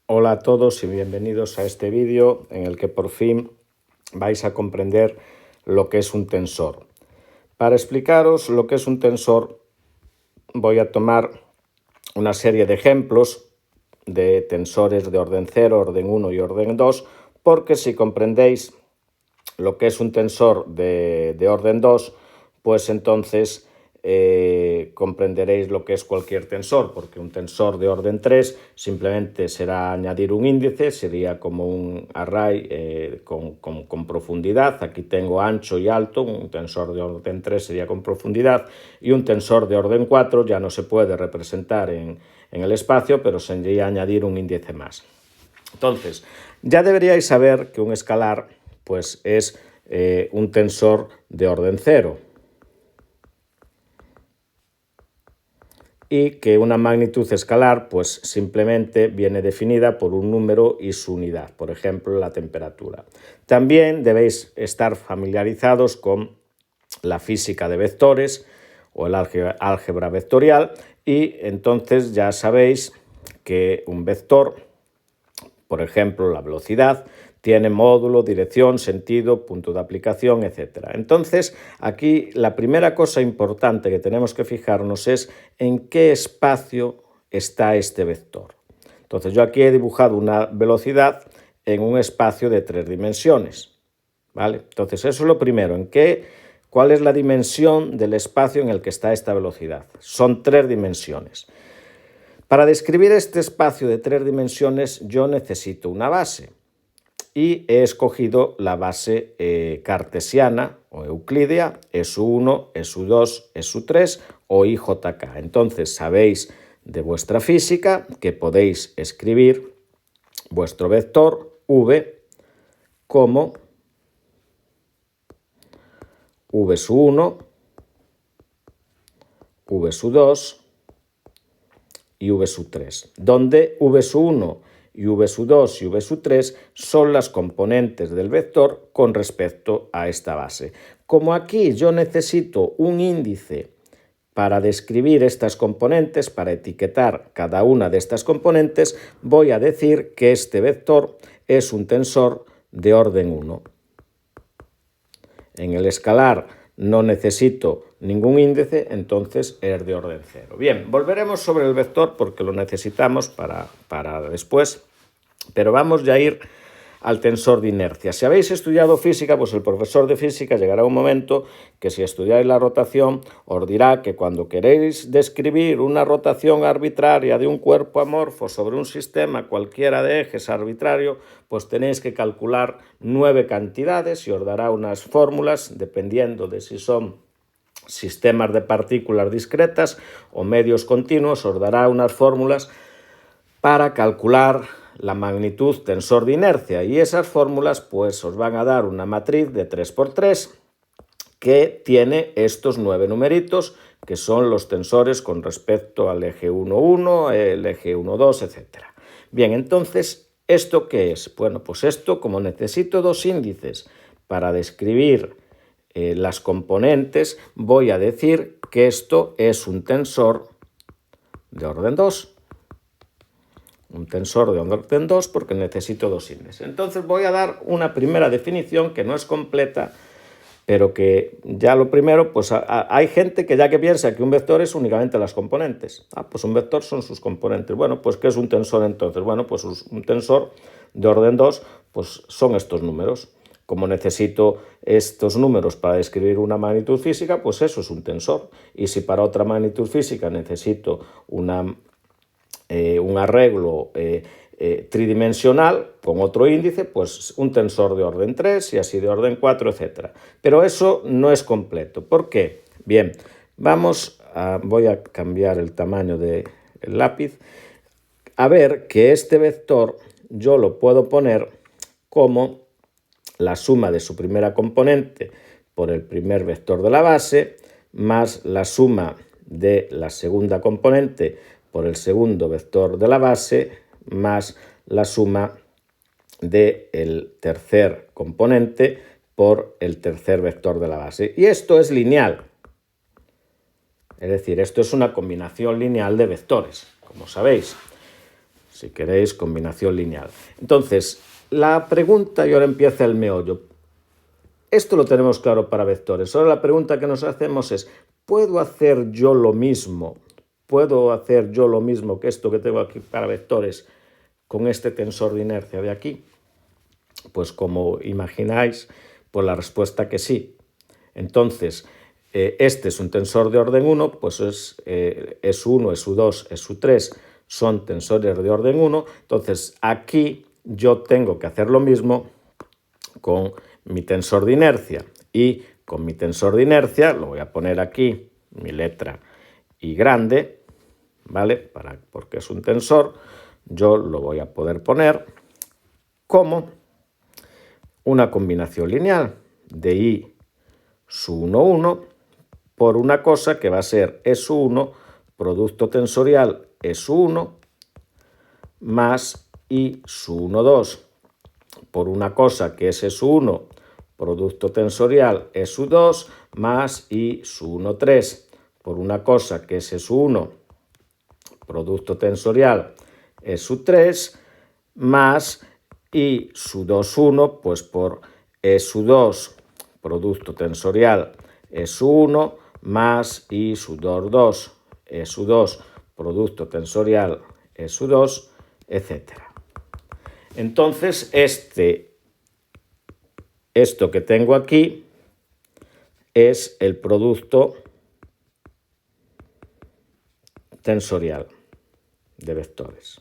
Hola a todos y bienvenidos a este vídeo en el que por fin vais a comprender lo que es un tensor. Para explicaros lo que es un tensor voy a tomar una serie de ejemplos de tensores de orden 0, orden 1 y orden 2, porque si comprendéis lo que es un tensor de orden 2, pues entonces comprenderéis lo que es cualquier tensor, porque un tensor de orden 3 simplemente será añadir un índice, sería como un array con profundidad. Aquí tengo ancho y alto, un tensor de orden 3 sería con profundidad, y un tensor de orden 4 ya no se puede representar en el espacio, pero sería añadir un índice más. Entonces, ya deberíais saber que un escalar pues, es un tensor de orden 0. Y que una magnitud escalar pues simplemente viene definida por un número y su unidad, por ejemplo, la temperatura. También debéis estar familiarizados con la física de vectores o el álgebra vectorial, y entonces ya sabéis que un vector, por ejemplo, la velocidad, tiene módulo, dirección, sentido, punto de aplicación, etc. Entonces, aquí la primera cosa importante que tenemos que fijarnos es en qué espacio está este vector. Entonces, yo aquí he dibujado una velocidad en un espacio de 3 dimensiones. ¿Vale? Entonces, eso es lo primero. ¿Cuál es la dimensión del espacio en el que está esta velocidad? Son 3 dimensiones. Para describir este espacio de 3 dimensiones, yo necesito una base. Y he escogido la base cartesiana o euclídea, SU1, SU2, SU3 o IJK. Entonces sabéis de vuestra física que podéis escribir vuestro vector V como V1, V2 y V3, donde V1 y V2 y V3 son las componentes del vector con respecto a esta base. Como aquí yo necesito un índice para describir estas componentes, para etiquetar cada una de estas componentes, voy a decir que este vector es un tensor de orden 1. En el escalar no necesito ningún índice, entonces es de orden 0. Bien, volveremos sobre el vector porque lo necesitamos para después, pero vamos ya a ir al tensor de inercia. Si habéis estudiado física, pues el profesor de física llegará un momento que si estudiáis la rotación os dirá que cuando queréis describir una rotación arbitraria de un cuerpo amorfo sobre un sistema cualquiera de ejes arbitrario, pues tenéis que calcular 9 cantidades y os dará unas fórmulas dependiendo de si son sistemas de partículas discretas o medios continuos, os dará unas fórmulas para calcular la magnitud tensor de inercia, y esas fórmulas pues os van a dar una matriz de 3×3 que tiene estos 9 numeritos que son los tensores con respecto al eje 1,1, el eje 1,2, etc. Bien, entonces, ¿esto qué es? Bueno, pues esto, como necesito dos índices para describir las componentes, voy a decir que esto es un tensor de orden 2. Un tensor de orden 2 porque necesito dos índices. Entonces voy a dar una primera definición que no es completa, pero que ya lo primero, pues hay gente que ya que piensa que un vector es únicamente las componentes. Pues un vector son sus componentes. Bueno, pues ¿qué es un tensor entonces? Bueno, pues un tensor de orden 2 pues son estos números. Como necesito estos números para describir una magnitud física, pues eso es un tensor. Y si para otra magnitud física necesito un arreglo tridimensional con otro índice, pues un tensor de orden 3 y así de orden 4, etc. Pero eso no es completo. ¿Por qué? Bien, voy a cambiar el tamaño del lápiz. A ver que este vector yo lo puedo poner como la suma de su primera componente por el primer vector de la base más la suma de la segunda componente por el segundo vector de la base más la suma del tercer componente por el tercer vector de la base. Y esto es lineal. Es decir, esto es una combinación lineal de vectores, como sabéis. Si queréis, combinación lineal. Entonces, la pregunta, y ahora empieza el meollo. Esto lo tenemos claro para vectores. Ahora la pregunta que nos hacemos es, ¿puedo hacer yo lo mismo? ¿Puedo hacer yo lo mismo que esto que tengo aquí para vectores con este tensor de inercia de aquí? Pues como imagináis, pues la respuesta que sí. Entonces, este es un tensor de orden 1, pues es SU1, SU2, SU3 son tensores de orden 1. Entonces, aquí yo tengo que hacer lo mismo con mi tensor de inercia. Y con mi tensor de inercia, lo voy a poner aquí, mi letra I grande, ¿vale? Porque es un tensor, yo lo voy a poder poner como una combinación lineal de I su 1, 1 por una cosa que va a ser SU1, producto tensorial SU1, más I su 1, 2 por una cosa que es SU1, producto tensorial SU2, más I su 1, 3 por una cosa que es SU1, producto tensorial SU3, más I su 2, 1, pues por SU2, producto tensorial SU1, más I su 2, 2, SU2, producto tensorial SU2, etc. Entonces, esto que tengo aquí es el producto tensorial de vectores.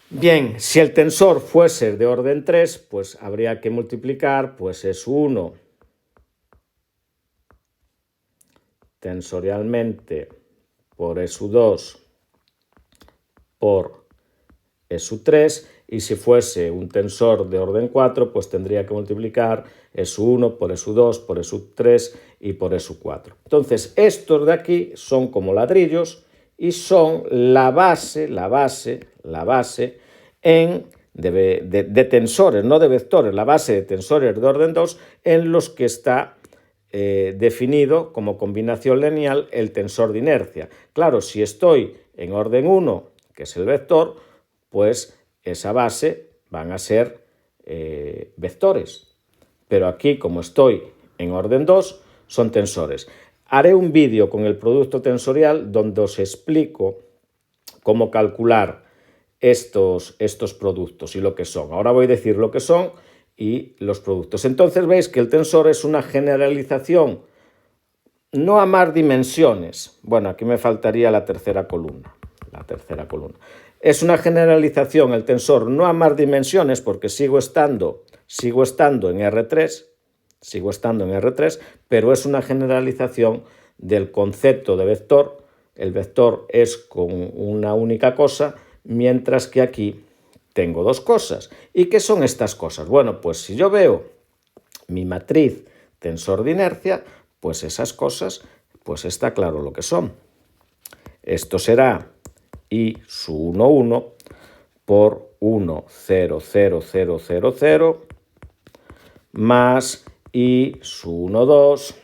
Bien, si el tensor fuese de orden 3, pues habría que multiplicar, pues SU1 tensorialmente por SU2 por SU3, y si fuese un tensor de orden 4, pues tendría que multiplicar SU1 por SU2 por SU3 y por SU4. Entonces, estos de aquí son como ladrillos y son la base de tensores, no de vectores, la base de tensores de orden 2 en los que está definido como combinación lineal el tensor de inercia. Claro, si estoy en orden 1, que es el vector, pues esa base van a ser vectores. Pero aquí, como estoy en orden 2, son tensores. Haré un vídeo con el producto tensorial donde os explico cómo calcular estos productos y lo que son. Ahora voy a decir lo que son y los productos. Entonces veis que el tensor es una generalización, no a más dimensiones. Bueno, aquí me faltaría la tercera columna. Es una generalización el tensor no a más dimensiones porque sigo estando en R3, pero es una generalización del concepto de vector. El vector es con una única cosa, mientras que aquí tengo dos cosas. ¿Y qué son estas cosas? Bueno, pues si yo veo mi matriz tensor de inercia, pues esas cosas, pues está claro lo que son. Esto será I su 1, 1 por 1, 0, 0, 0, 0, 0, más I su 1, 2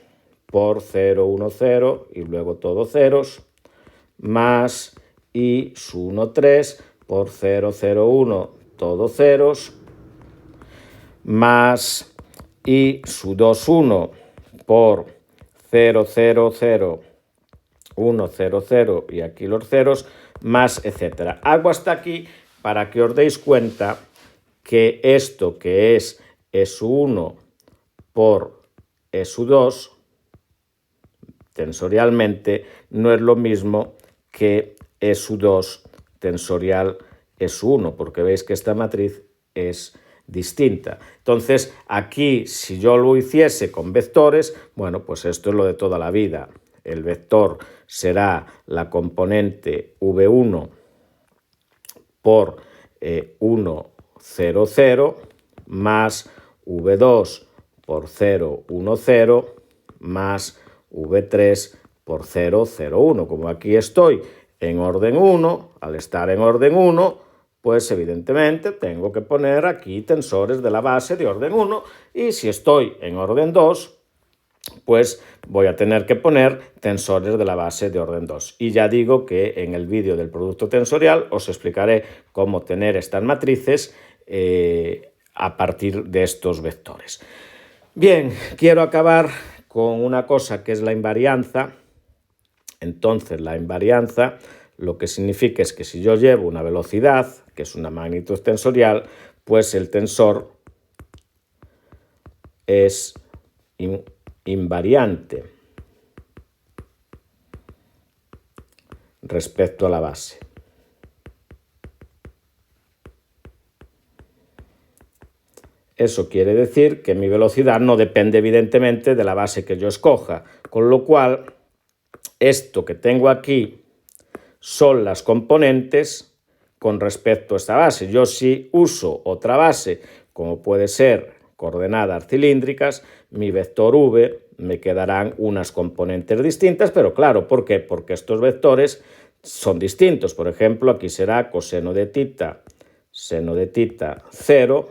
por 0, 1, 0 y luego todo ceros, más I su 1, 3 por 0, 0, 1, todo ceros, más I su 2, 1 por 0, 0, 0, 1, 0, 0 y aquí los ceros, más etcétera. Hago hasta aquí para que os deis cuenta que esto que es SU1 por SU2 tensorialmente no es lo mismo que SU2 tensorial SU1, porque veis que esta matriz es distinta. Entonces, aquí, si yo lo hiciese con vectores, bueno, pues esto es lo de toda la vida. El vector será la componente V1 por 1, 0, 0, más V2 por 0, 1, 0, más V3 por 0, 0, 1. Como aquí estoy en orden 1, al estar en orden 1, pues evidentemente tengo que poner aquí tensores de la base de orden 1, y si estoy en orden 2, pues voy a tener que poner tensores de la base de orden 2. Y ya digo que en el vídeo del producto tensorial os explicaré cómo tener estas matrices a partir de estos vectores. Bien, quiero acabar con una cosa que es la invarianza. Entonces, la invarianza lo que significa es que si yo llevo una velocidad, que es una magnitud tensorial, pues el tensor es invariante respecto a la base. Eso quiere decir que mi velocidad no depende evidentemente de la base que yo escoja, con lo cual esto que tengo aquí son las componentes con respecto a esta base. Yo si uso otra base, como puede ser coordenadas cilíndricas, mi vector v me quedarán unas componentes distintas, pero claro, ¿por qué? Porque estos vectores son distintos. Por ejemplo, aquí será coseno de tita, seno de tita 0,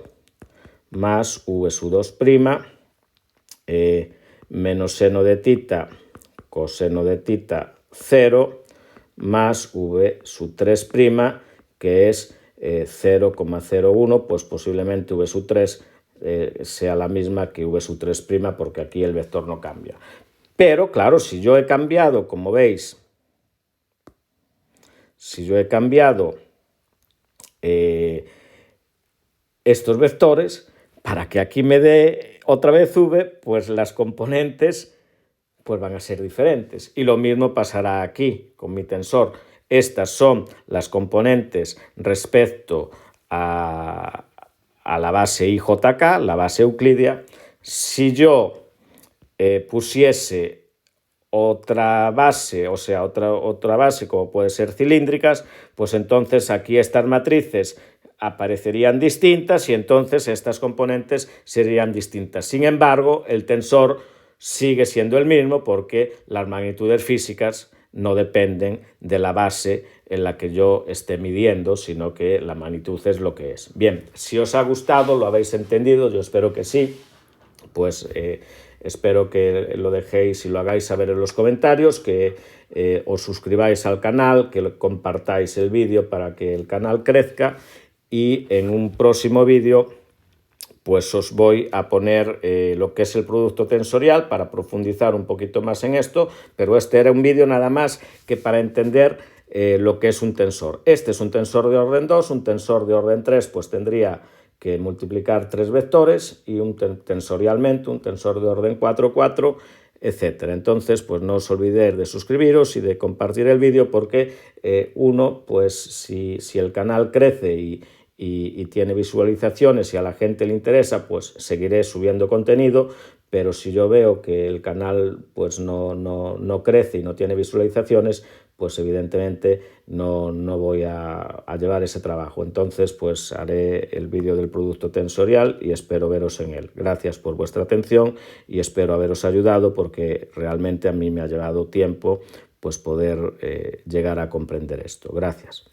más v su 2', menos seno de tita, coseno de tita 0, más v su 3', que es 0,01, pues posiblemente v su 3 sea la misma que v su 3', porque aquí el vector no cambia. Pero claro, si yo he cambiado, como veis, si yo he cambiado estos vectores, para que aquí me dé otra vez v, pues las componentes pues van a ser diferentes. Y lo mismo pasará aquí con mi tensor. Estas son las componentes respecto a la base IJK, la base euclidia. Si yo pusiese otra base, o sea, otra base como puede ser cilíndricas, pues entonces aquí estas matrices aparecerían distintas y entonces estas componentes serían distintas. Sin embargo, el tensor sigue siendo el mismo porque las magnitudes físicas no dependen de la base en la que yo esté midiendo, sino que la magnitud es lo que es. Bien, si os ha gustado, lo habéis entendido, yo espero que sí, pues espero que lo dejéis y lo hagáis saber en los comentarios, que os suscribáis al canal, que compartáis el vídeo para que el canal crezca, y en un próximo vídeo pues os voy a poner lo que es el producto tensorial para profundizar un poquito más en esto, pero este era un vídeo nada más que para entender lo que es un tensor. Este es un tensor de orden 2, un tensor de orden 3 pues tendría que multiplicar 3 vectores y tensorialmente un tensor de orden 4, 4, etcétera. Entonces, pues no os olvidéis de suscribiros y de compartir el vídeo porque uno, pues si el canal crece y tiene visualizaciones y a la gente le interesa, pues seguiré subiendo contenido, pero si yo veo que el canal pues no crece y no tiene visualizaciones, pues evidentemente no voy a llevar ese trabajo. Entonces pues haré el vídeo del producto tensorial y espero veros en él. Gracias por vuestra atención y espero haberos ayudado porque realmente a mí me ha llevado tiempo pues poder llegar a comprender esto. Gracias.